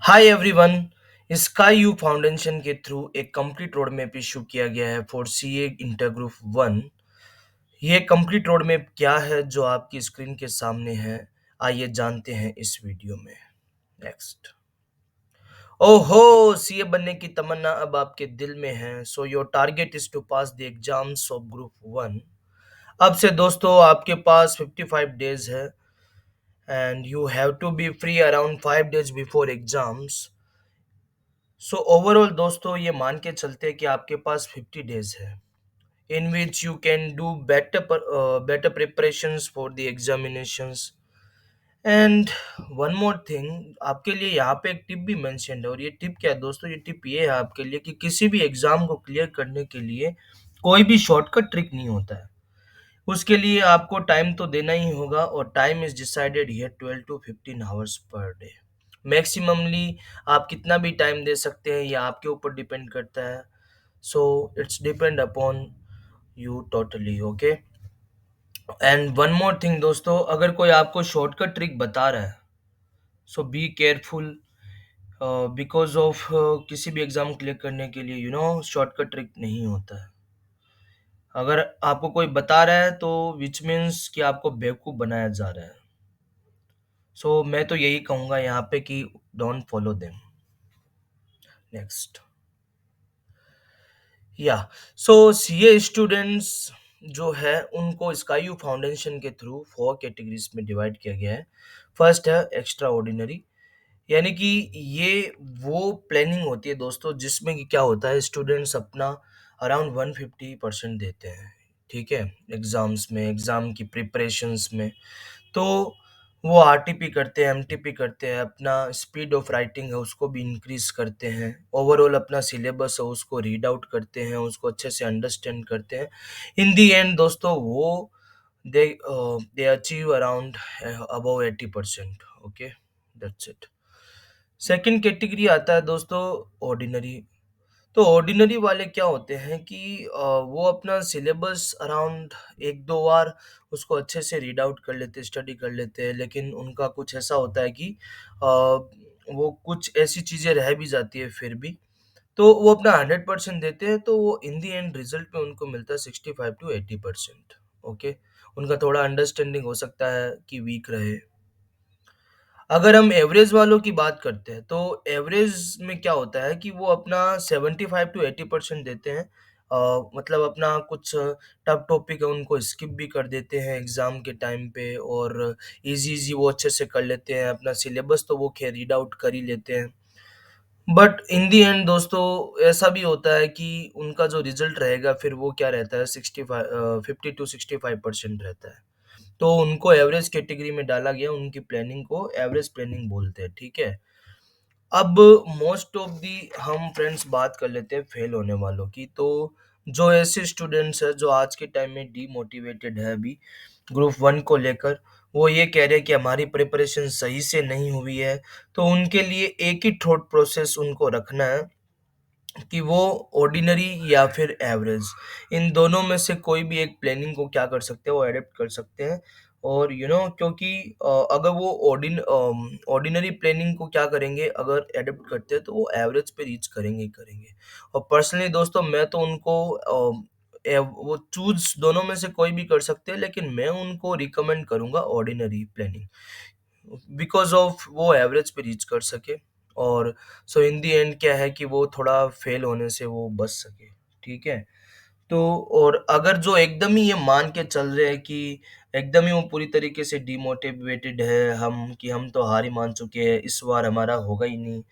Hi everyone. Sky you foundation के through एक complete road map issue किया गया है फॉर सीए इंटर ग्रुप 1। ये कंप्लीट रोड मैप क्या है जो आपकी स्क्रीन के सामने है, आइए जानते हैं इस वीडियो में। नेक्स्ट। ओहो, सीए बनने की तमन्ना अब आपके दिल में है, so your target is to pass the exams of group 1। अब से दोस्तों आपके पास 55 डेज है and you have to be free around 5 days before exams. So overall दोस्तों ये मान के चलते हैं कि आपके पास 50 डेज है in which you can do better preparations for the examinations. And one more thing, आपके लिए यहाँ पे एक टिप भी मेंशन है, और ये टिप क्या है दोस्तों, ये टिप ये है आपके लिए कि किसी भी एग्जाम को क्लियर करने के लिए कोई भी शॉर्टकट ट्रिक नहीं होता है। उसके लिए आपको टाइम तो देना ही होगा, और time is decided here 12 to 15 hours per day. Maximumly आप कितना भी टाइम दे सकते हैं, ये आपके ऊपर डिपेंड करता है। So it's depend upon you totally, okay. And one more thing दोस्तों, अगर कोई आपको शॉर्टकट ट्रिक बता रहा है, सो बी केयरफुल बिकॉज ऑफ किसी भी एग्जाम क्लियर करने के लिए शॉर्टकट ट्रिक नहीं होता है। अगर आपको कोई बता रहा है तो विच मीन्स कि आपको बेवकूफ़ बनाया जा रहा है। सो मैं तो यही कहूँगा यहाँ पे कि डोंट फॉलो देम। नेक्स्ट। या सो सीए स्टूडेंट्स जो है उनको स्काई यू फाउंडेशन के थ्रू 4 कैटेगरीज में डिवाइड किया गया है। फर्स्ट है एक्स्ट्रा ऑर्डिनरी, यानी कि ये वो प्लानिंग होती है दोस्तों जिसमें कि क्या होता है, स्टूडेंट्स अपना अराउंड 150% देते हैं, ठीक है, एग्जाम्स में, एग्जाम की प्रिपरेशंस में। तो वो आरटीपी करते हैं, एमटीपी करते हैं, अपना स्पीड ऑफ राइटिंग है उसको भी इंक्रीज करते हैं, ओवरऑल अपना सिलेबस है उसको रीड आउट करते हैं, उसको अच्छे से अंडरस्टैंड करते हैं। इन दी एंड दोस्तों वो they they achieve around above 80%, okay, that's it. Second category आता है दोस्तों ऑर्डिनरी। तो ऑर्डिनरी वाले क्या होते हैं कि वो अपना सिलेबस अराउंड एक दो बार उसको अच्छे से रीड आउट कर लेते, स्टडी कर लेते हैं, लेकिन उनका कुछ ऐसा होता है कि वो कुछ ऐसी चीज़ें रह भी जाती है फिर भी। तो वो अपना 100% देते हैं, तो वो इन दी एंड रिजल्ट में उनको मिलता है 65 to 80%, ओके। उनका थोड़ा अंडरस्टैंडिंग हो सकता है कि वीक रहे। अगर हम एवरेज वालों की बात करते हैं, तो एवरेज में क्या होता है कि वो अपना 75 टू 80% देते हैं। मतलब अपना कुछ टफ टॉपिक है उनको स्किप भी कर देते हैं एग्ज़ाम के टाइम पे, और ईज़ी-ईज़ी वो अच्छे से कर लेते हैं। अपना सिलेबस तो वो ख़ैर रीड आउट कर ही लेते हैं। बट इन दी एंड दोस्तों ऐसा भी होता है कि उनका जो रिज़ल्ट रहेगा फिर वो क्या रहता है, 50 टू 65% रहता है। तो उनको एवरेज कैटेगरी में डाला गया, उनकी प्लानिंग को एवरेज प्लानिंग बोलते हैं, ठीक है। अब मोस्ट ऑफ दी हम फ्रेंड्स बात कर लेते हैं फेल होने वालों की। तो जो ऐसे स्टूडेंट्स हैं जो आज के टाइम में डीमोटिवेटेड है अभी ग्रुप 1 को लेकर, वो ये कह रहे हैं कि हमारी प्रिपरेशन सही से नहीं हुई है, तो उनके लिए एक ही थॉट प्रोसेस उनको रखना है कि वो ऑर्डिनरी या फिर एवरेज, इन दोनों में से कोई भी एक प्लानिंग को क्या कर सकते हैं, वो एडेप्ट कर सकते हैं। और क्योंकि अगर वो ऑर्डिनरी प्लानिंग को क्या करेंगे, अगर एडेप्ट करते हैं तो वो एवरेज पे रीच करेंगे ही करेंगे। और पर्सनली दोस्तों मैं तो उनको वो चूज दोनों में से कोई भी कर सकते हैं, लेकिन मैं उनको रिकमेंड करूंगा ऑर्डिनरी प्लानिंग, बिकॉज़ ऑफ वो एवरेज पे रीच कर सके, और सो इन द एंड क्या है कि वो थोड़ा फेल होने से वो बच सके, ठीक है? तो और अगर जो एकदम ही ये मान के चल रहे हैं कि एकदम ही वो पूरी तरीके से डिमोटिवेटेड है हम, कि हम तो हार ही मान चुके हैं, इस बार हमारा होगा ही नहीं,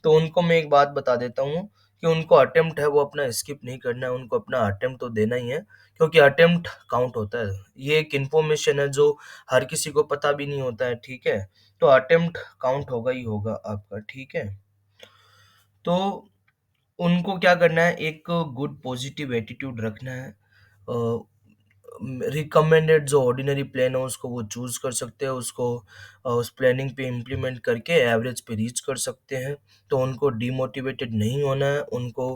तो उनको मैं एक बात बता देता हूँ कि उनको अटेम्प्ट है वो अपना स्किप नहीं करना है, उनको अपना अटेम्प्ट तो देना ही है, क्योंकि अटेम्प्ट काउंट होता है। ये एक इन्फॉर्मेशन है जो हर किसी को पता भी नहीं होता है, ठीक है? तो अटेम्प्ट काउंट होगा ही होगा आपका, ठीक है? तो उनको क्या करना है, एक गुड पॉजिटिव एटीट्यूड रखना है। रिकमेंडेड जो ऑर्डिनरी प्लान है उसको वो चूज कर सकते हैं, उसको उस प्लानिंग पे इम्प्लीमेंट करके एवरेज पे रीच कर सकते हैं। तो उनको डिमोटिवेटेड नहीं होना है, उनको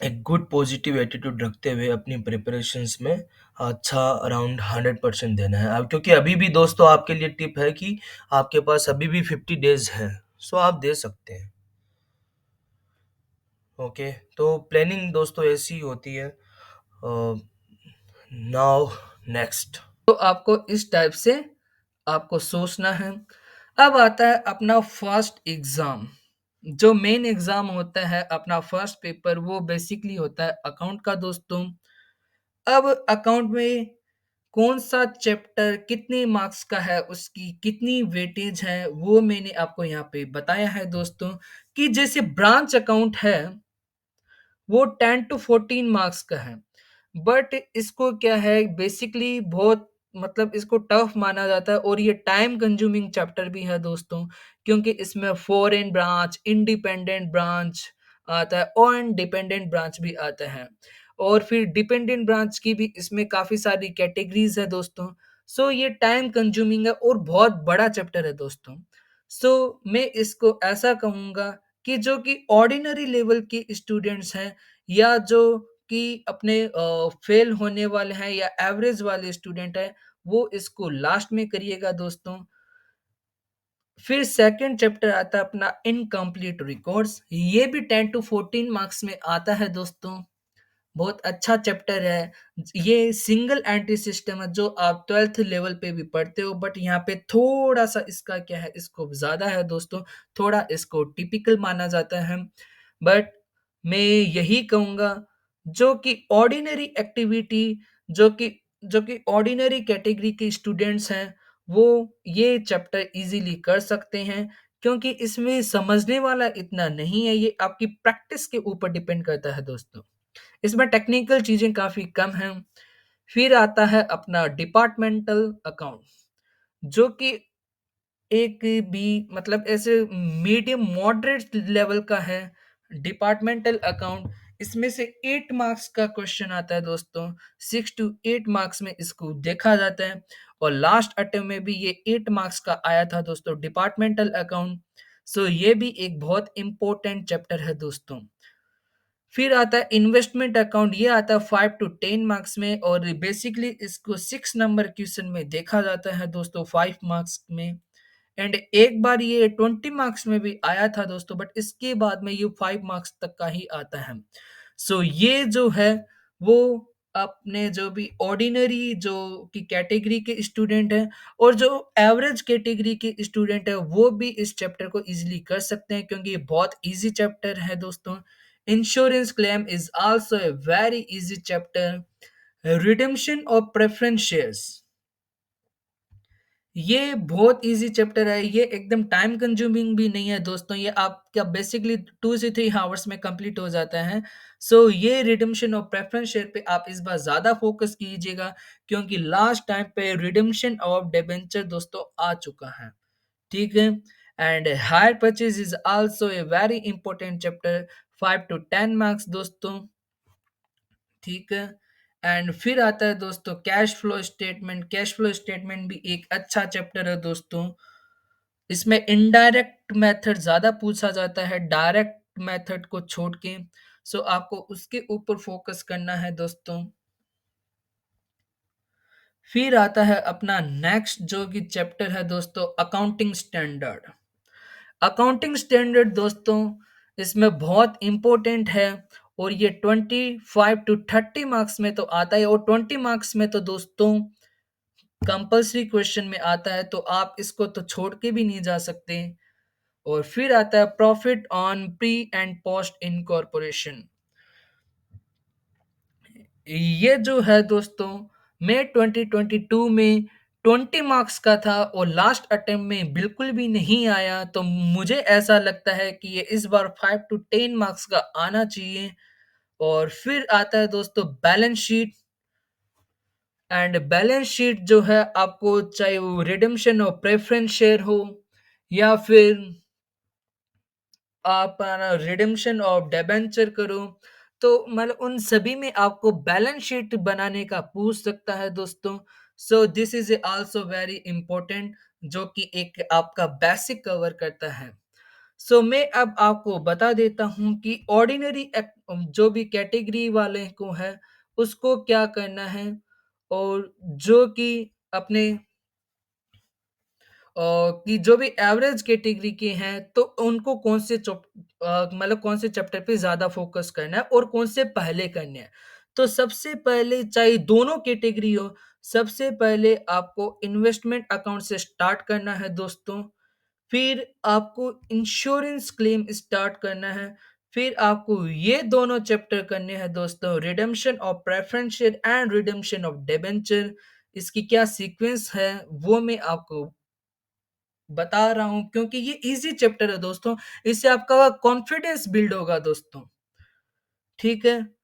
एक गुड पॉजिटिव एटीट्यूड रखते हुए अपनी प्रिपरेशंस में अच्छा अराउंड 100% देना है। अब क्योंकि अभी भी दोस्तों आपके लिए टिप है कि आपके पास अभी भी 50 डेज है, सो आप दे सकते हैं। ओके, तो प्लानिंग दोस्तों ऐसी होती है। Now next. तो आपको इस टाइप से आपको सोचना है। अब आता है अपना फर्स्ट एग्जाम। जो मेन एग्जाम होता है अपना फर्स्ट पेपर, वो बेसिकली होता है अकाउंट का दोस्तों। अब अकाउंट में कौन सा चैप्टर कितने मार्क्स का है, उसकी कितनी वेटेज है, वो मैंने आपको यहाँ पे बताया है दोस्तों। कि जैसे ब्रांच अकाउंट है, वो 10 to 14 मार्क्स का है। बट इसको क्या है, बेसिकली बहुत मतलब इसको टफ माना जाता है, और ये टाइम कंज्यूमिंग चैप्टर भी है दोस्तों। क्योंकि इसमें फॉरेन ब्रांच, इंडिपेंडेंट ब्रांच आता है और डिपेंडेंट ब्रांच भी आता है। और फिर डिपेंडेंट ब्रांच की भी इसमें काफी सारी कैटेगरीज है दोस्तों। सो ये टाइम कंज्यूमिंग है और बहुत बड़ा चैप्टर है दोस्तों। सो मैं इसको ऐसा कहूंगा कि जो कि ऑर्डिनरी लेवल के स्टूडेंट्स हैं, या जो कि अपने फेल होने वाले हैं, या एवरेज वाले स्टूडेंट हैं, वो इसको लास्ट में करिएगा दोस्तों। फिर सेकंड चैप्टर आता है अपना इनकम्प्लीट रिकॉर्ड्स। ये भी 10 to 14 मार्क्स में आता है दोस्तों। बहुत अच्छा चैप्टर है। ये सिंगल एंट्री सिस्टम है, जो आप 12th लेवल पे भी पढ़ते हो, बट यहाँ पे थोड़ा सा इसका क्या है, स्कोप ज्यादा है दोस्तों। थोड़ा इसको टिपिकल माना जाता है। बट मैं यही कहूंगा, जो कि ऑर्डिनरी एक्टिविटी, जो कि जो कि ऑर्डिनरी कैटेगरी के स्टूडेंट्स हैं, वो ये चैप्टर इजीली कर सकते हैं। क्योंकि इसमें समझने वाला इतना नहीं है, ये आपकी प्रैक्टिस के ऊपर डिपेंड करता है दोस्तों। इसमें टेक्निकल चीजें काफी कम हैं। फिर आता है अपना डिपार्टमेंटल अकाउंट, जो कि एक भी मतलब ऐसे मीडियम मॉडरेट लेवल का है। डिपार्टमेंटल अकाउंट, इसमें से 8 मार्क्स का क्वेश्चन आता है दोस्तों। 6 to 8 मार्क्स में इसको देखा जाता है। और लास्ट अटेम्प्ट में भी ये 8 मार्क्स का आया था दोस्तों, डिपार्टमेंटल अकाउंट। सो ये भी एक बहुत इंपॉर्टेंट चैप्टर है दोस्तों। फिर आता है इन्वेस्टमेंट अकाउंट। ये आता है 5 to 10 मार्क्स में, और बेसिकली इसको 6 नंबर क्वेश्चन में देखा जाता है दोस्तों, 5 मार्क्स में। एंड एक बार ये 20 मार्क्स में भी आया था दोस्तों, बट इसके बाद में ये 5 मार्क्स तक का ही आता है। सो ये जो है, वो अपने जो भी ऑर्डिनरी जो की कैटेगरी के स्टूडेंट हैं, और जो एवरेज कैटेगरी के स्टूडेंट है, वो भी इस चैप्टर को इजीली कर सकते हैं, क्योंकि ये बहुत इजी चैप्टर है दोस्तों। Insurance claim is also a very easy chapter. Redemption of preference shares, ये बहुत इजी चैप्टर है। ये एकदम टाइम कंज्यूमिंग भी नहीं है दोस्तों। ये आपका बेसिकली 2 से 3 आवर्स में कंप्लीट हो जाता है। सो ये रिडेम्पशन ऑफ प्रेफरेंस शेयर पे आप इस बार ज्यादा फोकस कीजिएगा, क्योंकि लास्ट टाइम पे रिडेम्पशन ऑफ डिबेंचर दोस्तों आ चुका है। ठीक है। And hire purchase is also a very important chapter, 5 to 10 marks दोस्तों। ठीक है। एंड फिर आता है दोस्तों cash flow statement. Cash flow statement भी एक अच्छा चैप्टर है दोस्तों। इसमें इनडायरेक्ट मेथड ज्यादा पूछा जाता है, डायरेक्ट मेथड को छोड़ के। सो आपको उसके ऊपर फोकस करना है दोस्तों। फिर आता है अपना नेक्स्ट जो कि चैप्टर है दोस्तों, अकाउंटिंग स्टैंडर्ड। अकाउंटिंग स्टैंडर्ड दोस्तों, इसमें बहुत इंपॉर्टेंट है। और ये 25 to 30 मार्क्स में तो आता है, और 20 मार्क्स में तो दोस्तों कंपल्सरी क्वेश्चन में आता है, तो आप इसको तो छोड़ के भी नहीं जा सकते। और फिर आता है profit on pre and post incorporation. ये जो है दोस्तों, मैं 2022 में 20 मार्क्स का था, और लास्ट अटेम्प्ट में बिल्कुल भी नहीं आया। तो मुझे ऐसा लगता है कि ये इस बार 5 to 10 मार्क्स का आना चाहिए। और फिर आता है दोस्तों balance sheet. And balance sheet जो है, आपको चाहे वो रिडेम्पशन और प्रेफरेंस शेयर हो, या फिर आप रिडेम्पशन ऑफ डिबेंचर करो, तो मतलब उन सभी में आपको बैलेंस शीट बनाने का पूछ सकता है दोस्तों। So this is also very important, जो कि एक आपका बेसिक कवर करता है। सो मैं अब आपको बता देता हूँ कि ऑर्डिनरी जो भी कैटेगरी वाले को है, उसको क्या करना है, और जो कि अपने कि जो भी एवरेज कैटेगरी के हैं, तो उनको मतलब कौन से चैप्टर पे ज़्यादा फ़ोकस करना है और कौन से पहले करने हैं। तो सबसे पहले, चाहे दोनों कैटेगरी हो, सबसे पहले आपको इन्वेस्टमेंट अकाउंट से स्टार्ट करना है दोस्तों। फिर आपको इंश्योरेंस क्लेम स्टार्ट करना है। फिर आपको ये दोनों चैप्टर करने हैं दोस्तों, redemption of preference share and redemption of debenture. इसकी क्या सीक्वेंस है, वो मैं आपको बता रहा हूँ, क्योंकि ये इजी चैप्टर है दोस्तों। इससे आपका कॉन्फिडेंस बिल्ड होगा दोस्तों, ठीक है।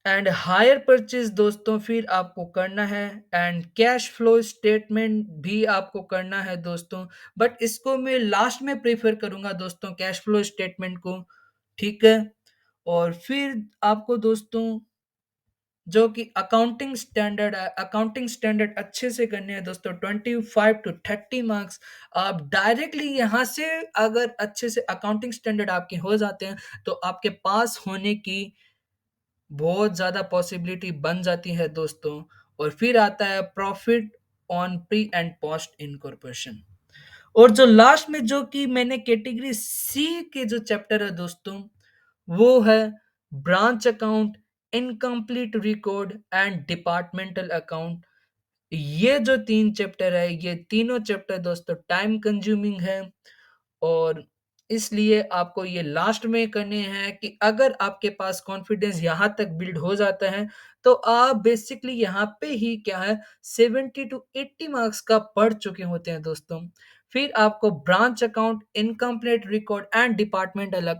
एंड हायर परचेज दोस्तों फिर आपको करना है, एंड कैश फ्लो स्टेटमेंट भी आपको करना है दोस्तों। बट इसको मैं लास्ट में प्रेफर करूंगा दोस्तों, कैश फ्लो स्टेटमेंट को, ठीक है। और फिर आपको दोस्तों जो कि अकाउंटिंग स्टैंडर्ड है, अकाउंटिंग स्टैंडर्ड अच्छे से करने हैं दोस्तों, 25 to 30 मार्क्स। आप डायरेक्टली यहाँ से अगर अच्छे से अकाउंटिंग स्टैंडर्ड आपके हो जाते हैं, तो आपके पास होने की बहुत ज़्यादा पॉसिबिलिटी बन जाती है दोस्तों। और फिर आता है profit on pre and post incorporation. और जो लास्ट में जो कि मैंने कैटेगरी सी के जो चैप्टर है दोस्तों, वो है branch account, incomplete record and departmental account. ये जो 3 चैप्टर है, ये तीनों चैप्टर दोस्तों टाइम कंज्यूमिंग है, और इसलिए आपको ये लास्ट में करने हैं कि अगर आपके पास कॉन्फिडेंस यहाँ तक बिल्ड हो जाता है, तो आप बेसिकली यहाँ पे ही क्या है 70 टू 80 मार्क्स का पढ़ चुके होते हैं दोस्तों। फिर आपको branch account, incomplete record and departmental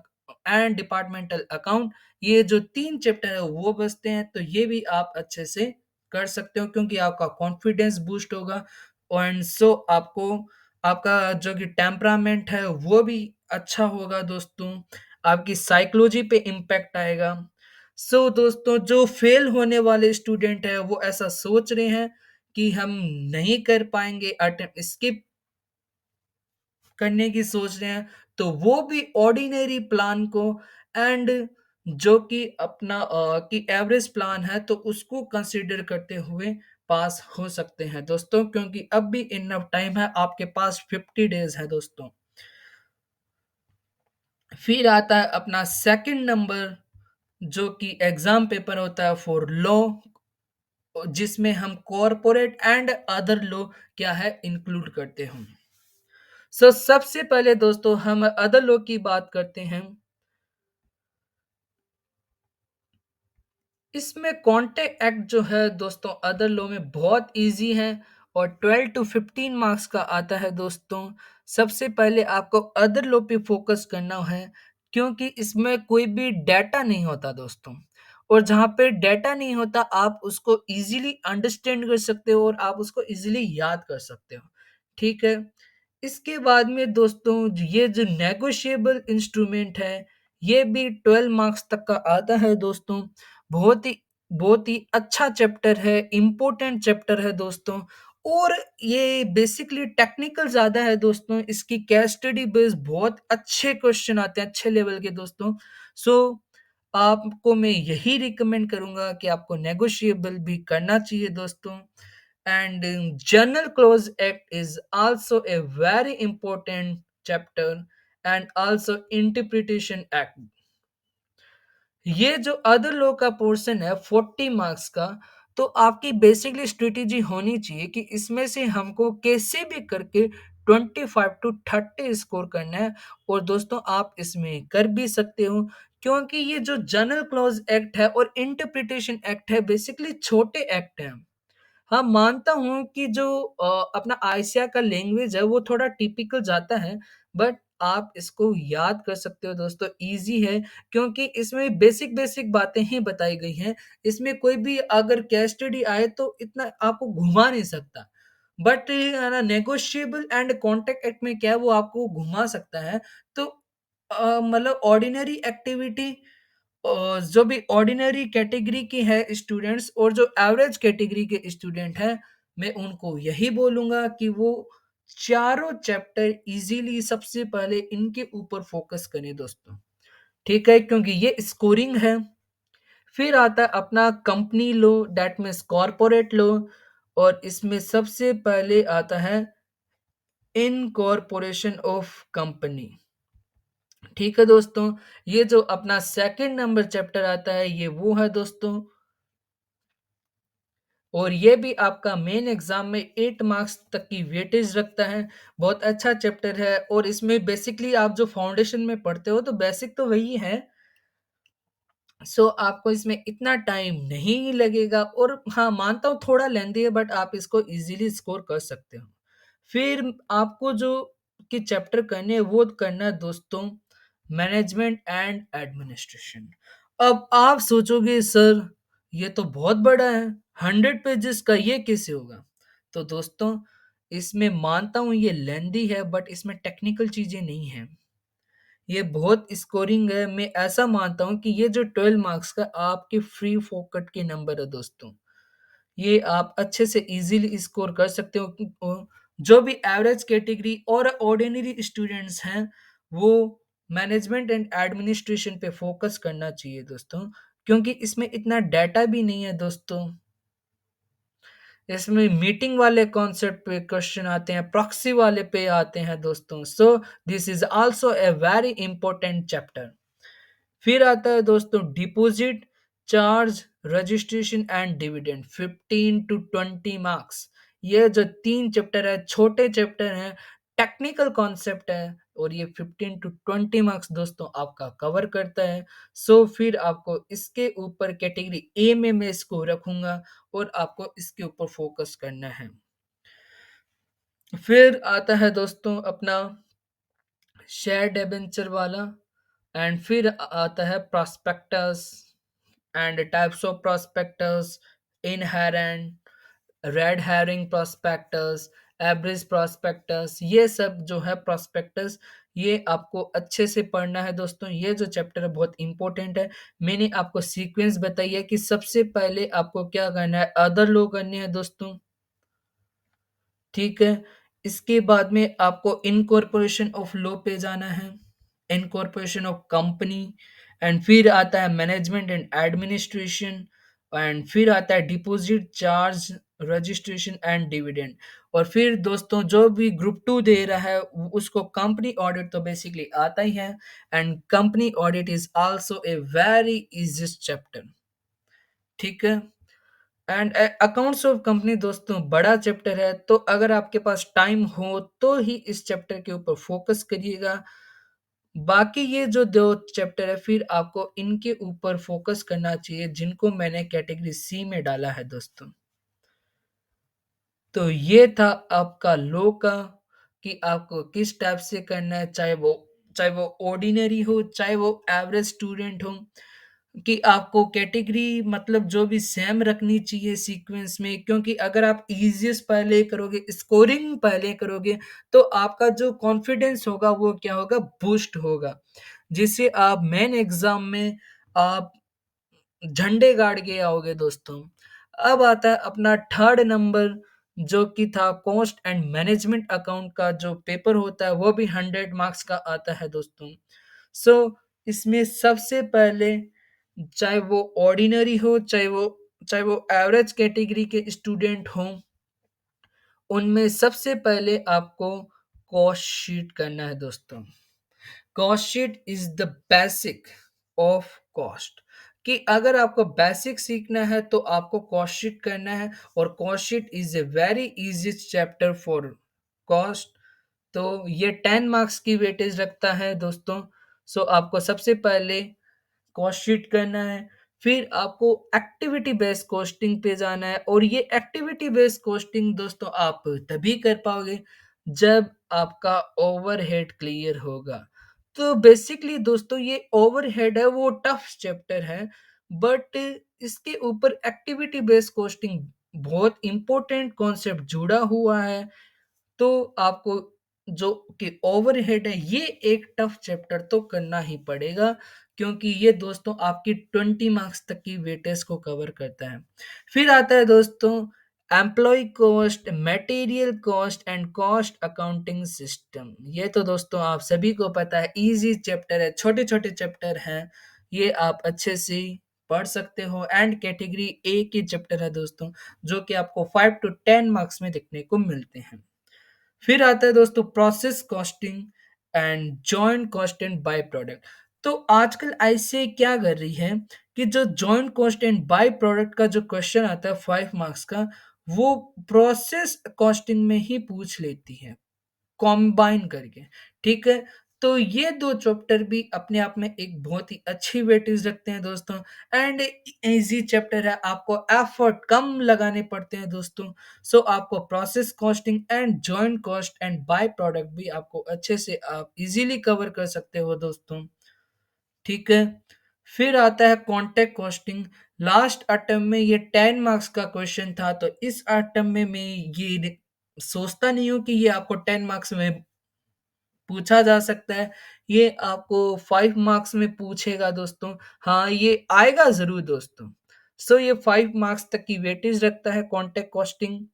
account, ये जो 3 चैप्टर है वो बचते हैं, तो ये भी आप अच्छे से कर सकते हो, क्योंकि आपका कॉन्फिडेंस बूस्ट होगा। एंड सो आपको आपका जो कि टेम्परामेंट है वो भी अच्छा होगा दोस्तों, आपकी साइकोलॉजी पे इम्पैक्ट आएगा। सो दोस्तों, जो फेल होने वाले स्टूडेंट है वो ऐसा सोच रहे हैं कि हम नहीं कर पाएंगे, अटेम्प्ट स्किप करने की सोच रहे हैं, तो वो भी ऑर्डिनरी प्लान को एंड जो कि अपना कि एवरेज प्लान है, तो उसको कंसीडर करते हुए पास हो सकते हैं दोस्तों, क्योंकि अब भी इनफ टाइम है, आपके पास 50 डेज है दोस्तों। फिर आता है अपना सेकंड नंबर, जो कि एग्जाम पेपर होता है फॉर लॉ, जिसमें हम कॉरपोरेट एंड अदर लॉ क्या है इंक्लूड करते हैं। सबसे पहले दोस्तों हम अदर लॉ की बात करते हैं। इसमें कॉन्टेक्ट एक्ट जो है दोस्तों अदर लॉ में बहुत इजी है, और 12 टू 15 मार्क्स का आता है दोस्तों। सबसे पहले आपको अदर लॉ पे फोकस करना है, क्योंकि इसमें कोई भी डाटा नहीं होता दोस्तों, और जहाँ पे डाटा नहीं होता आप उसको इजीली अंडरस्टैंड कर सकते हो और आप उसको इजीली याद कर सकते हो, ठीक है। इसके बाद में दोस्तों ये जो नेगोशिएबल इंस्ट्रूमेंट है, ये भी 12 मार्क्स तक का आता है दोस्तों। बहुत ही बहुत ही अच्छा चैप्टर है, इम्पोर्टेंट चैप्टर है दोस्तों। और ये बेसिकली टेक्निकल ज़्यादा है दोस्तों, इसकी केस स्टडी बेस्ड बहुत अच्छे क्वेश्चन आते हैं, अच्छे लेवल के दोस्तों। सो आपको मैं यही रिकमेंड करूँगा कि आपको नेगोशिएबल भी करना चाहिए दोस्तों। And General Clause Act is also a very important chapter, and also Interpretation Act। ये जो अदर लॉ का पोर्शन है 40 मार्क्स का, तो आपकी बेसिकली स्ट्रेटेजी होनी चाहिए कि इसमें से हमको कैसे भी करके 25 to 30 स्कोर करना है। और दोस्तों आप इसमें कर भी सकते हो, क्योंकि ये जो जनरल क्लॉज एक्ट है और इंटरप्रिटेशन एक्ट है, बेसिकली छोटे एक्ट हैं। हाँ, मानता हूँ कि जो अपना आसिया का लैंग्वेज है वो थोड़ा टिपिकल जाता है, बट आप इसको याद कर सकते हो दोस्तों, ईज़ी है, क्योंकि इसमें बेसिक-बेसिक बातें ही बताई गई हैं। इसमें कोई भी अगर केस स्टडी आए तो इतना आपको घुमा नहीं सकता। बट है ना, नेगोशिएबल एंड कॉन्ट्रैक्ट एक्ट में क्या है, वो आपको घुमा सकता है। तो मतलब ऑर्डिनरी एक्टिविटी, जो भी ऑर्डिनरी कैटेगरी के हैं स्टूडेंट्स और जो एवरेज कैटेगरी के स्टूडेंट हैं, मैं उनको यही बोलूँगा कि वो चारों चैप्टर इजीली सबसे पहले इनके ऊपर फोकस करें दोस्तों, ठीक है? क्योंकि ये स्कोरिंग है। फिर आता है अपना company law, that means corporate law, और इसमें सबसे पहले आता है इनकॉर्पोरेशन ऑफ कंपनी। ठीक है दोस्तों, ये जो अपना सेकंड नंबर चैप्टर आता है ये वो है दोस्तों, और ये भी आपका मेन एग्जाम में 8 मार्क्स तक की वेटेज रखता है। बहुत अच्छा चैप्टर है, और इसमें बेसिकली आप जो फाउंडेशन में पढ़ते हो तो बेसिक तो वही है, सो आपको इसमें इतना टाइम नहीं लगेगा, और हाँ, मानता हूँ थोड़ा लेंदी है, बट आप इसको इजीली स्कोर कर सकते हो। फिर आपको जो कि चैप्टर करने हैं वो करना है दोस्तों, मैनेजमेंट एंड एडमिनिस्ट्रेशन। अब आप सोचोगे सर ये तो बहुत बड़ा है, 100 पेजेस का ये कैसे होगा? तो दोस्तों, इसमें मानता हूँ ये लेंदी है, बट इसमें टेक्निकल चीजें नहीं है, ये बहुत स्कोरिंग है। मैं ऐसा मानता हूँ कि ये जो 12 मार्क्स का आपके फ्री फोकट के नंबर है दोस्तों, ये आप अच्छे से इजीली स्कोर कर सकते हो जो भी एवरेज कैटेगरी और ऑर्डिनरी स्टूडेंट्स हैं, वो मैनेजमेंट एंड एडमिनिस्ट्रेशन पे फोकस करना चाहिए दोस्तों, क्योंकि इसमें इतना डाटा भी नहीं है दोस्तों। इसमें मीटिंग वाले कॉन्सेप्ट पे क्वेश्चन आते हैं, प्रॉक्सी वाले पे आते हैं दोस्तों। So this is also a very important chapter. फिर आता है दोस्तों deposit, charge, registration and dividend, 15 to 20 marks. ये जो तीन चैप्टर है, छोटे चैप्टर हैं, टेक्निकल कॉन्सेप्ट है, और ये 15 to 20 मार्क्स दोस्तों आपका कवर करता है। सो फिर आपको इसके ऊपर कैटेगरी ए में मैं इसको रखूंगा, और आपको इसके ऊपर फोकस करना है। फिर आता है दोस्तों अपना शेयर डिबेंचर वाला, एंड फिर आता है prospectus and types of prospectus, inherent, red herring prospectus, average prospectus, ये सब जो है प्रॉस्पेक्टस, ये आपको अच्छे से पढ़ना है दोस्तों। ये जो चैप्टर है बहुत इंपॉर्टेंट है। मैंने आपको सीक्वेंस बताई है कि सबसे पहले आपको क्या करना है, अदर लो करने हैं दोस्तों, ठीक है? इसके बाद में आपको इनकॉर्पोरेशन ऑफ लॉ पे जाना है, इनकॉर्पोरेशन ऑफ कंपनी, एंड फिर आता है मैनेजमेंट एंड एडमिनिस्ट्रेशन, एंड फिर आता है deposit, charge, registration and dividend. और फिर दोस्तों जो भी ग्रुप टू दे रहा है उसको कंपनी ऑडिट तो बेसिकली आता ही है, and company audit is also a very easiest chapter, ठीक है? एंड अकाउंट्स ऑफ कंपनी दोस्तों बड़ा चैप्टर है, तो अगर आपके पास टाइम हो तो ही इस चैप्टर के ऊपर फोकस करिएगा। बाकी ये जो दो चैप्टर है फिर आपको इनके ऊपर फोकस करना चाहिए, जिनको मैंने कैटेगरी सी में डाला है दोस्तों। तो ये था आपका लॉ का, कि आपको किस टाइप से करना है, चाहे वो ऑर्डिनरी हो, चाहे वो एवरेज स्टूडेंट हो, कि आपको कैटेगरी मतलब जो भी सेम रखनी चाहिए सीक्वेंस में, क्योंकि अगर आप इजीएस्ट पहले करोगे, स्कोरिंग पहले करोगे, तो आपका जो कॉन्फिडेंस होगा वो क्या होगा, बूस्ट होगा, जिससे आप मेन एग्जाम में आप झंडे गाड़ के आओगे दोस्तों। अब आता है अपना थर्ड नंबर, जो कि था कॉस्ट एंड मैनेजमेंट अकाउंट का जो पेपर होता है, वो भी 100 मार्क्स का आता है दोस्तों। सो इसमें सबसे पहले, चाहे वो ऑर्डिनरी हो, चाहे वो एवरेज कैटेगरी के स्टूडेंट हों, उनमें सबसे पहले आपको कॉस्ट शीट करना है दोस्तों। Cost sheet is the basic of cost, कि अगर आपको बेसिक सीखना है तो आपको कॉस्ट शीट करना है, और cost sheet is a very easy chapter for cost. तो ये 10 मार्क्स की वेटेज रखता है दोस्तों। सो आपको सबसे पहले कॉस्ट शीट करना है, फिर आपको एक्टिविटी बेस्ड कॉस्टिंग पे जाना है, और ये एक्टिविटी बेस्ड कॉस्टिंग दोस्तों आप तभी कर पाओगे जब आपका ओवरहेड क्लियर होगा। तो बेसिकली दोस्तों ये ओवरहेड है वो टफ चैप्टर है, बट इसके ऊपर एक्टिविटी बेस्ड कॉस्टिंग बहुत इंपॉर्टेंट कॉन्सेप्ट जुड़ा हुआ है। तो आपको जो कि ओवरहेड है ये एक टफ चैप्टर तो करना ही पड़ेगा, क्योंकि ये दोस्तों आपकी 20 मार्क्स तक की वेटेज को कवर करता है। फिर आता है दोस्तों employ cost, material cost and cost accounting system. ये तो दोस्तों आप सभी को पता है, इजी चैप्टर है, छोटे-छोटे चैप्टर हैं। ये आप अच्छे से पढ़ सकते हो एंड कैटेगरी ए के चैप्टर है दोस्तों, जो कि आपको 5 टू 10 मार्क्स में देखने को मिलते हैं। फिर आता है दोस्तों process costing and joint cost and by product. तो आजकल ऐसे क्या कर रही है कि जो joint cost and by product का जो क्वेश्चन आता है 5 मार्क्स का, वो प्रोसेस कॉस्टिंग में ही पूछ लेती है। कॉम्बाइन करके, ठीक है? तो ये 2 चैप्टर भी अपने आप में एक बहुत ही अच्छी वेटेज रखते हैं दोस्तों एंड ईज़ी चैप्टर है, आपको एफर्ट कम लगाने पड़ते हैं दोस्तों। सो आपको process costing and joint cost and by product भी आपको अच्छे से आप इज़िली कवर कर सकते हो दोस्तों, ठीक है? फिर आता है कॉन्टेक्ट कॉस्टिंग। लास्ट अटेम्प्ट में ये 10 मार्क्स का क्वेश्चन था, तो इस अटेम्प्ट में मैं ये सोचता नहीं हूँ कि ये आपको 10 मार्क्स में पूछा जा सकता है। ये आपको 5 मार्क्स में पूछेगा दोस्तों। हाँ, ये आएगा ज़रूर दोस्तों। सो ये 5 मार्क्स तक की वेटेज रखता है contact costing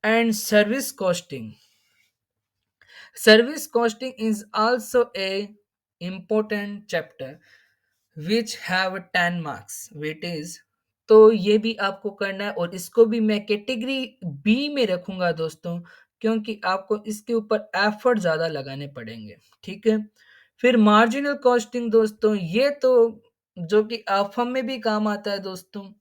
and service costing. Service costing is also a important chapter which have 10 marks weightage। तो ये भी आपको करना है और इसको भी मैं कैटेगरी बी में रखूंगा दोस्तों, क्योंकि आपको इसके ऊपर एफर्ट ज़्यादा लगाने पड़ेंगे, ठीक है? फिर मार्जिनल कॉस्टिंग दोस्तों, ये तो जो कि आफम में भी काम आता है दोस्तों।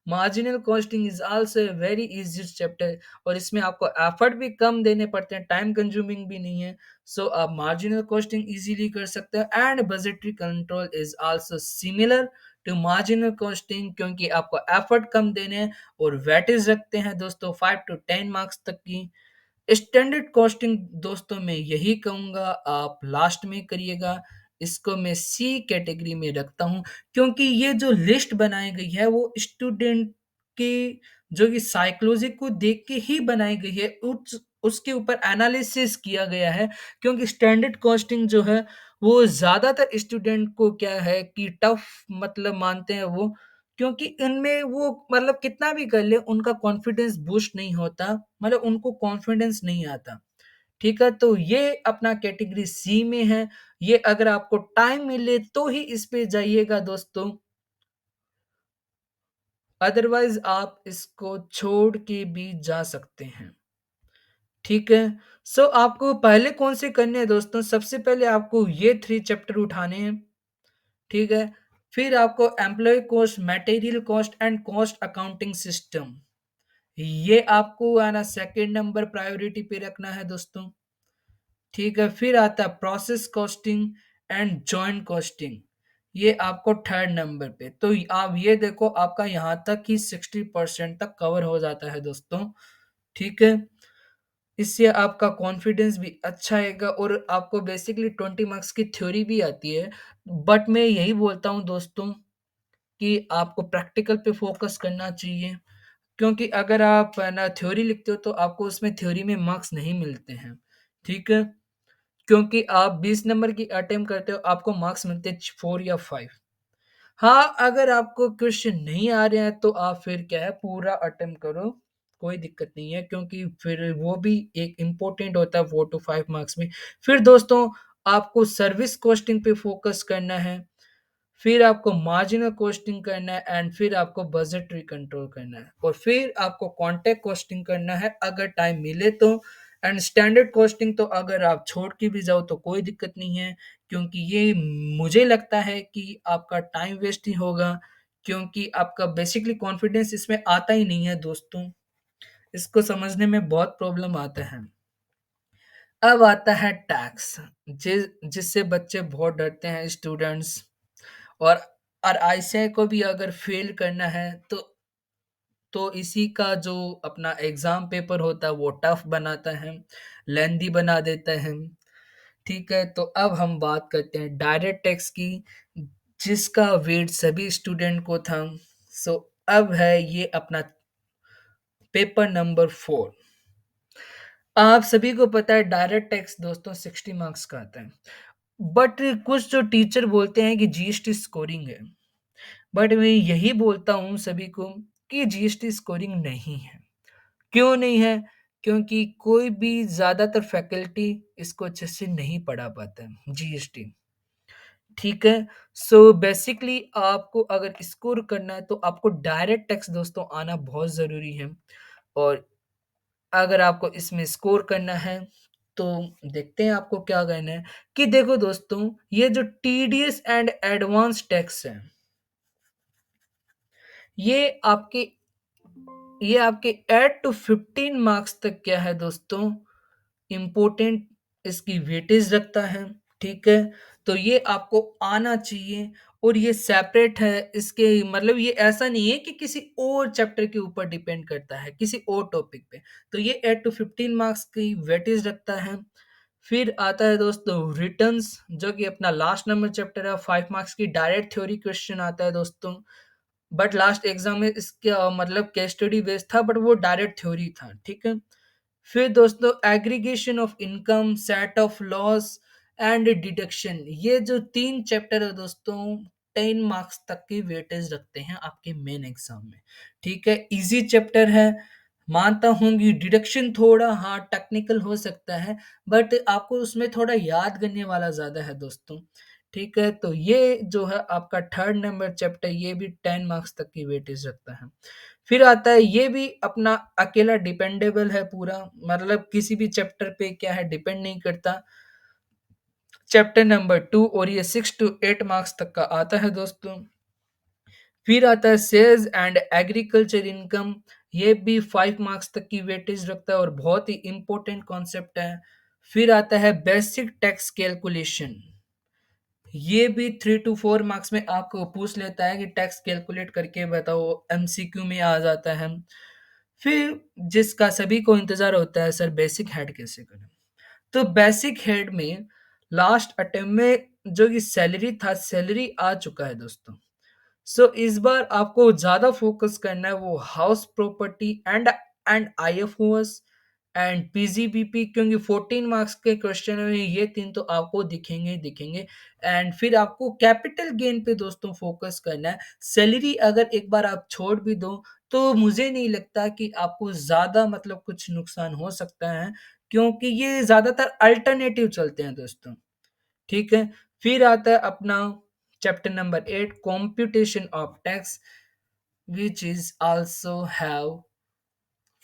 Marginal costing is also a very easy chapter और इसमें आपको एफर्ट भी कम देने पड़ते हैं, टाइम कंज्यूमिंग भी नहीं है। सो आप मार्जिनल कॉस्टिंग इजीली कर सकते हैं and budgetary control is also similar to marginal costing, क्योंकि आपको एफर्ट कम देने हैं और वेटेज रखते हैं दोस्तों 5 टू 10 मार्क्स तक की। स्टैंडर्ड कॉस्टिंग दोस्तों मैं यही कहूँगा आप लास्ट में करिएगा। इसको मैं सी कैटेगरी में रखता हूँ, क्योंकि ये जो लिस्ट बनाई गई है वो स्टूडेंट की जो कि साइकोलॉजी को देख के ही बनाई गई है। उस उसके ऊपर एनालिसिस किया गया है, क्योंकि स्टैंडर्ड कॉस्टिंग जो है वो ज़्यादातर स्टूडेंट को क्या है कि टफ मतलब मानते हैं वो, क्योंकि इनमें वो मतलब कितना भी कर ले उनका कॉन्फिडेंस बूस्ट नहीं होता, मतलब उनको कॉन्फिडेंस नहीं आता, ठीक है? तो ये अपना कैटेगरी सी में है। ये अगर आपको टाइम मिले तो ही इस पे जाइएगा दोस्तों, अदरवाइज आप इसको छोड़ के भी जा सकते हैं, ठीक है? सो आपको पहले कौन से करने हैं दोस्तों? सबसे पहले आपको ये 3 चैप्टर उठाने हैं, ठीक है? फिर आपको employee cost, material cost and cost accounting system, ये आपको है ना सेकंड नंबर प्रायोरिटी पे रखना है दोस्तों, ठीक है? फिर आता है process costing and joint costing, ये आपको थर्ड नंबर पे। तो आप ये देखो आपका यहाँ तक ही 60% तक कवर हो जाता है दोस्तों, ठीक है? इससे आपका कॉन्फिडेंस भी अच्छा आएगा और आपको बेसिकली 20 मार्क्स की थ्योरी भी आती है। बट मैं यही बोलता हूँ दोस्तों कि आपको प्रैक्टिकल पे फोकस करना चाहिए, क्योंकि अगर आप है ना थ्योरी लिखते हो तो आपको उसमें थ्योरी में मार्क्स नहीं मिलते हैं, ठीक है? क्योंकि आप 20 नंबर की अटेम्प्ट करते हो, आपको मार्क्स मिलते हैं 4 या 5। हाँ, अगर आपको क्वेश्चन नहीं आ रहे हैं तो आप फिर क्या है पूरा अटेम्प्ट करो, कोई दिक्कत नहीं है, क्योंकि फिर वो भी एक इम्पोर्टेंट होता है 4 टू 5 मार्क्स में। फिर दोस्तों आपको सर्विस कॉस्टिंग पे फोकस करना है, फिर आपको मार्जिनल कॉस्टिंग करना है एंड फिर आपको बजटरी कंट्रोल करना है और फिर आपको कॉन्टेक्ट कॉस्टिंग करना है अगर टाइम मिले तो। एंड स्टैंडर्ड कॉस्टिंग तो अगर आप छोड़ के भी जाओ तो कोई दिक्कत नहीं है, क्योंकि ये मुझे लगता है कि आपका टाइम वेस्ट ही होगा, क्योंकि आपका बेसिकली कॉन्फिडेंस इसमें आता ही नहीं है दोस्तों, इसको समझने में बहुत प्रॉब्लम आता है। अब आता है टैक्स, जिससे बच्चे बहुत डरते हैं स्टूडेंट्स, और आईसीएआई को भी अगर फेल करना है तो इसी का जो अपना एग्जाम पेपर होता है वो टफ बनाता है, लेंदी बना देता है, ठीक है? तो अब हम बात करते हैं डायरेक्ट टैक्स की, जिसका वेट सभी स्टूडेंट को था। सो अब है ये अपना पेपर नंबर 4। आप सभी को पता है डायरेक्ट टैक्स दोस्तों 60 मार्क्स का आता है, बट कुछ जो टीचर बोलते हैं कि जीएसटी स्कोरिंग है, बट मैं यही बोलता हूँ सभी को कि जीएसटी स्कोरिंग नहीं है, क्यों नहीं है? क्योंकि कोई भी ज़्यादातर फैकल्टी इसको अच्छे से नहीं पढ़ा पाता है, जीएसटी। ठीक है? सो बेसिकली आपको अगर स्कोर करना है तो आपको डायरेक्ट टैक्स दोस्तों आना बहुत ज़रूरी है। और अगर आपको इसमें स्कोर करना है, तो देखते हैं आपको क्या करना है। कि देखो दोस्तों, ये जो टीडीएस एंड एडवांस टैक्स है, ये आपके ये आपके 8 टू 15 मार्क्स तक क्या है दोस्तों, इम्पोर्टेंट इसकी वेटेज रखता है, ठीक है? तो ये आपको आना चाहिए और ये सेपरेट है, इसके मतलब ये ऐसा नहीं है कि किसी और चैप्टर के ऊपर डिपेंड करता है, किसी और टॉपिक पे। तो ये 8 टू 15 मार्क्स की वेटेज रखता है। फिर आता है दोस्तों रिटर्न्स, जो कि अपना लास्ट नंबर चैप्टर है, 5 मार्क्स की डायरेक्ट थ्योरी क्वेश्चन आता है दोस्तों। बट लास्ट एग्जाम में इसका मतलब केस स्टडी बेस्ड था, बट वो डायरेक्ट थ्योरी था, ठीक है? फिर दोस्तों aggregation of income, set of loss and deduction, ये जो 3 चैप्टर है दोस्तों, 10 मार्क्स तक की वेटेज रखते हैं आपके मेन एग्जाम में, ठीक है? इजी चैप्टर है, मानता हूँ कि डिडक्शन थोड़ा हाँ टेक्निकल हो सकता है, बट आपको उसमें थोड़ा याद करने वाला ज़्यादा है दोस्तों, ठीक है? तो ये जो है आपका थर्ड नंबर चैप्टर, ये भी 10 मार्क्स तक की वेटेज रखता है। फिर आता है ये भी अपना अकेला डिपेंडेबल है पूरा, मतलब किसी भी चैप्टर पे क्या है डिपेंड नहीं करता। चैप्टर नंबर 2 और ये 6 टू 8 मार्क्स तक का आता है दोस्तों। फिर आता है सेल्स एंड एग्रीकल्चर इनकम, ये भी 5 मार्क्स तक की वेटेज रखता है और बहुत ही इंपॉर्टेंट कॉन्सेप्ट है। फिर आता है बेसिक टैक्स कैलकुलेशन, ये भी 3 टू 4 मार्क्स में आपको पूछ लेता है कि टैक्स कैलकुलेट करके बताओ, एमसीक्यू में आ जाता है। फिर जिसका सभी को इंतजार होता है, सर बेसिक हेड कैसे करें? तो बेसिक हेड में लास्ट अटेम्प्ट में जो कि सैलरी था, सैलरी आ चुका है दोस्तों। सो इस बार आपको ज़्यादा फ़ोकस करना है वो house property and IFOS and PGBP, क्योंकि 14 मार्क्स के क्वेश्चन में ये 3 तो आपको दिखेंगे ही दिखेंगे। एंड फिर आपको कैपिटल गेन पे दोस्तों फ़ोकस करना है। सैलरी अगर एक बार आप छोड़ भी दो, तो मुझे नहीं लगता कि आपको ज़्यादा मतलब कुछ नुकसान हो सकता है, क्योंकि ये ज़्यादातर अल्टरनेटिव चलते हैं दोस्तों। ठीक है? फिर आता है अपना chapter number 8 computation of tax, which is also have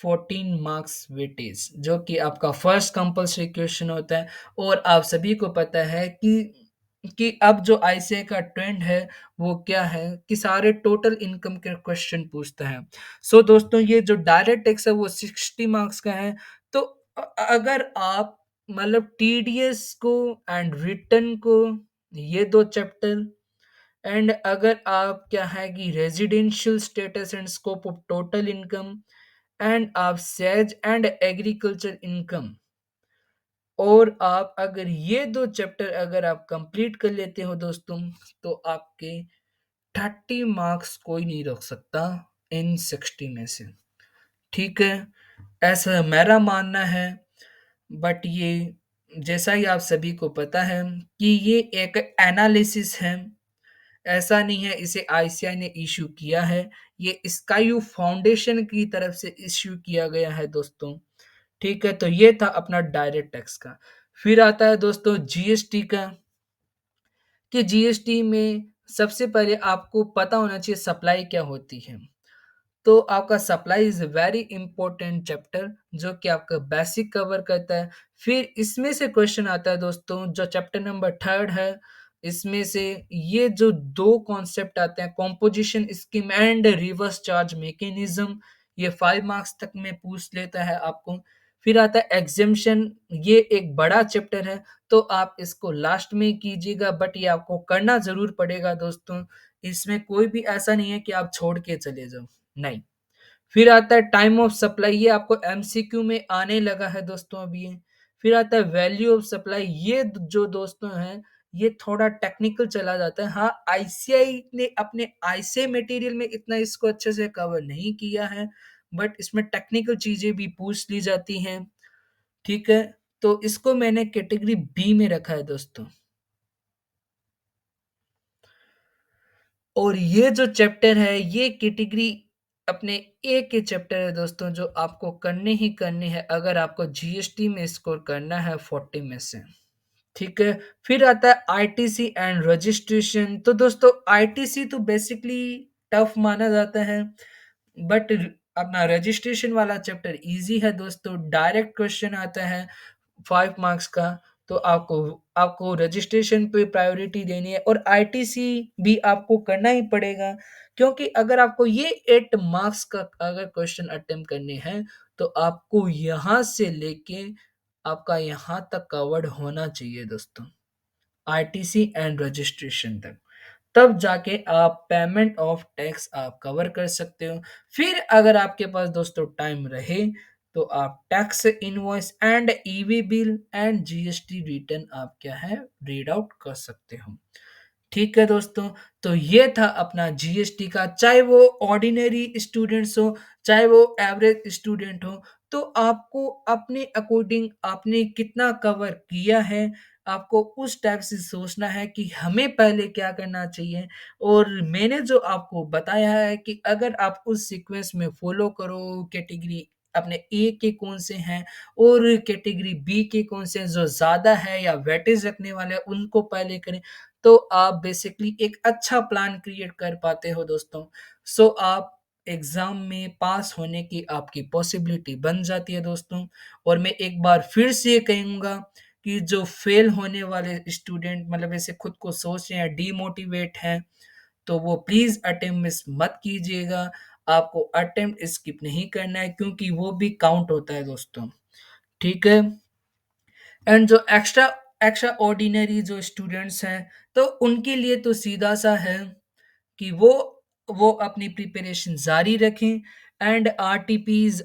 14 marks weightage, जो कि आपका फर्स्ट कंपल्सरी क्वेश्चन होता है। और आप सभी को पता है कि अब जो आईसीएआई का ट्रेंड है वो क्या है कि सारे टोटल इनकम के क्वेश्चन पूछता है। सो दोस्तों ये जो डायरेक्ट टैक्स है वो 60 मार्क्स का है। तो अगर आप मतलब टीडीएस को एंड रिटर्न को, ये दो चैप्टर, एंड अगर आप क्या है कि residential status and scope of total income, and आप सेज एंड एग्रीकल्चर इनकम, और आप अगर ये दो चैप्टर अगर आप कंप्लीट कर लेते हो दोस्तों, तो आपके 30 मार्क्स कोई नहीं रोक सकता इन 60 में से, ठीक है? ऐसा मेरा मानना है। बट ये जैसा ही आप सभी को पता है कि ये एक एनालिसिस है, ऐसा नहीं है इसे आईसीआई ने इश्यू किया है, ये स्काईयू फाउंडेशन की तरफ से इश्यू किया गया है दोस्तों, ठीक है? तो ये था अपना डायरेक्ट टैक्स का। फिर आता है दोस्तों जीएसटी का, कि जीएसटी में सबसे पहले आपको पता होना चाहिए सप्लाई क्या होती है। तो आपका supply is a very important chapter, जो कि आपका बेसिक कवर करता है। फिर इसमें से क्वेश्चन आता है दोस्तों, जो चैप्टर नंबर 3 है, इसमें से ये जो 2 कॉन्सेप्ट आते हैं, composition scheme and reverse charge mechanism, ये 5 मार्क्स तक में पूछ लेता है आपको। फिर आता है एग्जेम्पशन, ये एक बड़ा चैप्टर है, तो आप इसको लास्ट में कीजिएगा, बट ये आपको करना ज़रूर पड़ेगा दोस्तों। इसमें कोई भी ऐसा नहीं है कि आप छोड़ के चले जाओ, नहीं। फिर आता है टाइम ऑफ सप्लाई, ये आपको एमसीक्यू में आने लगा है दोस्तों अभी ये। फिर आता है वैल्यू ऑफ सप्लाई, ये जो दोस्तों हैं, ये थोड़ा टेक्निकल चला जाता है। हाँ, आईसीआई ने अपने आईसीआई मटेरियल में इतना इसको अच्छे से कवर नहीं किया है, बट इसमें टेक्निकल चीज़ें भी पूछ ली जाती हैं, ठीक है? तो इसको मैंने कैटेगरी बी में रखा है दोस्तों। और ये जो चैप्टर है, ये कैटेगरी अपने एक ही चैप्टर है दोस्तों जो आपको करने ही करने हैं अगर आपको जीएसटी में स्कोर करना है 40 में से। ठीक है, फिर आता है आईटीसी एंड रजिस्ट्रेशन। तो दोस्तों आईटीसी तो बेसिकली टफ माना जाता है, बट अपना रजिस्ट्रेशन वाला चैप्टर इजी है दोस्तों, डायरेक्ट क्वेश्चन आता है 5 मार्क्स का। तो आपको आपको रजिस्ट्रेशन पे प्रायोरिटी देनी है और आईटीसी भी आपको करना ही पड़ेगा, क्योंकि अगर आपको ये 8 मार्क्स का अगर क्वेश्चन अटेम्प्ट करने हैं तो आपको यहाँ से लेके आपका यहाँ तक कवर्ड होना चाहिए दोस्तों, आईटीसी एंड रजिस्ट्रेशन तक। तब जाके आप पेमेंट ऑफ टैक्स आप कवर कर सकते हो। फिर अगर आपके पास दोस्तों टाइम रहे तो आप tax invoice and EV bill and GST return आप क्या है रीड आउट कर सकते हो। ठीक है दोस्तों, तो ये था अपना जीएसटी का, चाहे वो ऑर्डिनरी स्टूडेंट्स हो, चाहे वो एवरेज स्टूडेंट हो, तो आपको अपने अकॉर्डिंग आपने कितना कवर किया है, आपको उस टाइप से सोचना है कि हमें पहले क्या करना चाहिए। और मैंने जो आपको बताया है कि अगर आप उस सीक्वेंस में फॉलो करो, कैटेगरी अपने ए के कौन से हैं और कैटेगरी बी के कौन से हैं जो ज़्यादा है या वेटेज रखने वाले हैं, उनको पहले करें, तो आप बेसिकली एक अच्छा प्लान क्रिएट कर पाते हो दोस्तों। सो आप एग्जाम में पास होने की आपकी पॉसिबिलिटी बन जाती है दोस्तों। और मैं एक बार फिर से ये कहूँगा कि जो फेल होने वाले स्टूडेंट मतलब ऐसे खुद को सोच रहे हैं, डीमोटिवेट हैं, तो वो प्लीज़ अटेम्प्ट मिस मत कीजिएगा। आपको अटेम्प्ट स्किप नहीं करना है क्योंकि वो भी काउंट होता है दोस्तों। ठीक है? एंड जो एक्स्ट्रा एक्स्ट्रा ऑर्डिनरी जो स्टूडेंट्स हैं, तो उनके लिए तो सीधा सा है कि वो अपनी प्रिपरेशन जारी रखें एंड आरटीपीज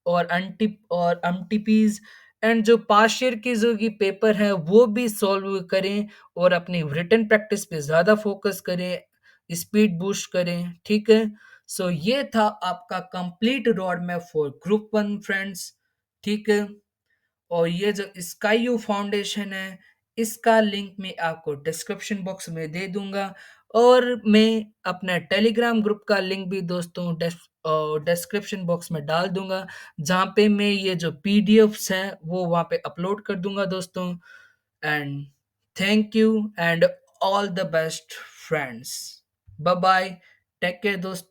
और अनटिप और एमटीपीज एंड जो पास्ट ईयर के जो की पेपर है वो भी सॉल्व करें और अपनी रिटन प्रैक्टिस पे ज़्यादा फोकस करें, स्पीड बूस्ट करें। ठीक है, सो ये था आपका complete road map for group 1 friends. ठीक है, और ये जो स्काईयू फाउंडेशन है, इसका लिंक मैं आपको डिस्क्रिप्शन बॉक्स में दे दूंगा। और मैं अपना टेलीग्राम ग्रुप का लिंक भी दोस्तों डिस्क्रिप्शन बॉक्स में डाल दूंगा, जहाँ पे मैं ये जो पीडीएफ्स हैं वो वहाँ पे अपलोड कर दूंगा दोस्तों। And thank you and all the best friends. Bye bye, take care दोस्तों।